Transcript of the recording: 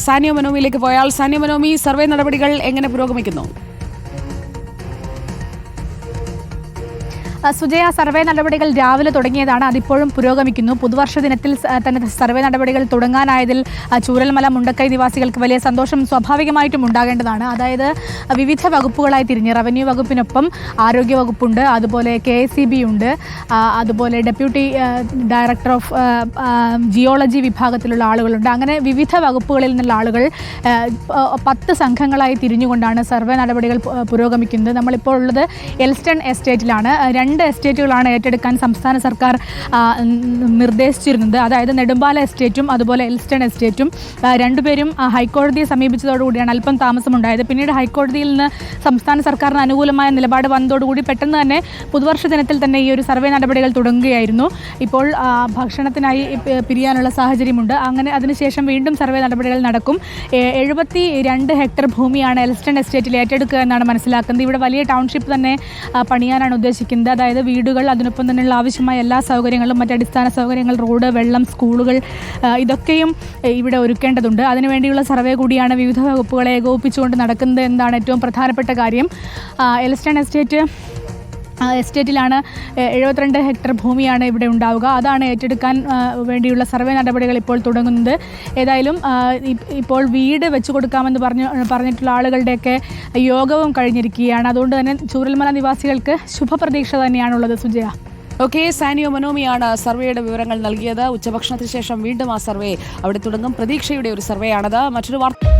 സാനിയ മനോമിയിലേക്ക് പോയാൽ, സാനിയ മനോമി, സർവേ നടപടികൾ എങ്ങനെ പുരോഗമിക്കുന്നു? സുജയ, സർവേ നടപടികൾ രാവിലെ തുടങ്ങിയതാണ്, അതിപ്പോഴും പുരോഗമിക്കുന്നു. പുതുവർഷ ദിനത്തിൽ തന്നെ സർവേ നടപടികൾ തുടങ്ങാനായതിൽ ചൂരൽമല മുണ്ടക്കൈ നിവാസികൾക്ക് വലിയ സന്തോഷം സ്വാഭാവികമായിട്ടും ഉണ്ടാകേണ്ടതാണ്. അതായത് വിവിധ വകുപ്പുകളായി തിരിഞ്ഞ് റവന്യൂ വകുപ്പിനൊപ്പം ആരോഗ്യ വകുപ്പുണ്ട്, അതുപോലെ KSEB ഉണ്ട്, അതുപോലെ ഡെപ്യൂട്ടി ഡയറക്ടർ ഓഫ് ജിയോളജി വിഭാഗത്തിലുള്ള ആളുകളുണ്ട്. അങ്ങനെ വിവിധ വകുപ്പുകളിൽ നിന്നുള്ള ആളുകൾ 10 സംഘങ്ങളായി തിരിഞ്ഞുകൊണ്ടാണ് സർവേ നടപടികൾ പുരോഗമിക്കുന്നത്. നമ്മളിപ്പോൾ ഉള്ളത് എൽസ്റ്റൺ എസ്റ്റേറ്റിലാണ്. 2 എസ്റ്റേറ്റുകളാണ് ഏറ്റെടുക്കാൻ സംസ്ഥാന സർക്കാർ നിർദ്ദേശിച്ചിരുന്നത്. അതായത് നെടുമ്പാല എസ്റ്റേറ്റും അതുപോലെ എൽസ്റ്റൺ എസ്റ്റേറ്റും. രണ്ടുപേരും ഹൈക്കോടതിയെ സമീപിച്ചതോടുകൂടിയാണ് അല്പം താമസമുണ്ടായത്. പിന്നീട് ഹൈക്കോടതിയിൽ നിന്ന് സംസ്ഥാന സർക്കാരിന് അനുകൂലമായ നിലപാട് വന്നതോടുകൂടി പെട്ടെന്ന് തന്നെ പുതുവർഷ ദിനത്തിൽ തന്നെ ഈ ഒരു സർവേ നടപടികൾ തുടങ്ങുകയായിരുന്നു. ഇപ്പോൾ ഭക്ഷണത്തിനായി പിരിയാനുള്ള സാഹചര്യമുണ്ട്. അങ്ങനെ അതിനുശേഷം വീണ്ടും സർവേ നടപടികൾ നടക്കും. 72 ഹെക്ടർ ഭൂമിയാണ് എൽസ്റ്റൺ എസ്റ്റേറ്റിൽ ഏറ്റെടുക്കുക എന്നാണ് മനസ്സിലാക്കുന്നത്. ഇവിടെ വലിയ ടൗൺഷിപ്പ് തന്നെ പണിയാനാണ് ഉദ്ദേശിക്കുന്നത്. അതായത് വീടുകൾ, അതിനൊപ്പം തന്നെയുള്ള ആവശ്യമായ എല്ലാ സൗകര്യങ്ങളും, മറ്റടിസ്ഥാന സൗകര്യങ്ങൾ, റോഡ്, വെള്ളം, സ്കൂളുകൾ, ഇതൊക്കെയും ഇവിടെ ഒരുക്കേണ്ടതുണ്ട്. അതിനുവേണ്ടിയുള്ള സർവേ കൂടിയാണ് വിവിധ വകുപ്പുകളെ ഏകോപിപ്പിച്ചുകൊണ്ട് നടക്കുന്നത് എന്നതാണ് ഏറ്റവും പ്രധാനപ്പെട്ട കാര്യം. എൽസ്റ്റൺ എസ്റ്റേറ്റിലാണ് 72 ഹെക്ടർ ഭൂമിയാണ് ഇവിടെ ഉണ്ടാവുക. അതാണ് ഏറ്റെടുക്കാൻ വേണ്ടിയുള്ള സർവേ നടപടികൾ ഇപ്പോൾ തുടങ്ങുന്നത്. ഏതായാലും ഇപ്പോൾ വീട് വെച്ചു കൊടുക്കാമെന്ന് പറഞ്ഞിട്ടുള്ള ആളുകളുടെയൊക്കെ യോഗവും കഴിഞ്ഞിരിക്കുകയാണ്. അതുകൊണ്ട് തന്നെ ചൂരൽമല നിവാസികൾക്ക് ശുഭപ്രതീക്ഷ തന്നെയാണുള്ളത്. സുജയ. ഓക്കെ, സാനിയ മനോമിയാണ് സർവേയുടെ വിവരങ്ങൾ നൽകിയത്. ഉച്ചഭക്ഷണത്തിന് ശേഷം വീണ്ടും ആ സർവേ അവിടെ തുടങ്ങും. പ്രതീക്ഷയുടെ ഒരു സർവേയാണത്. മറ്റൊരു വാർത്ത.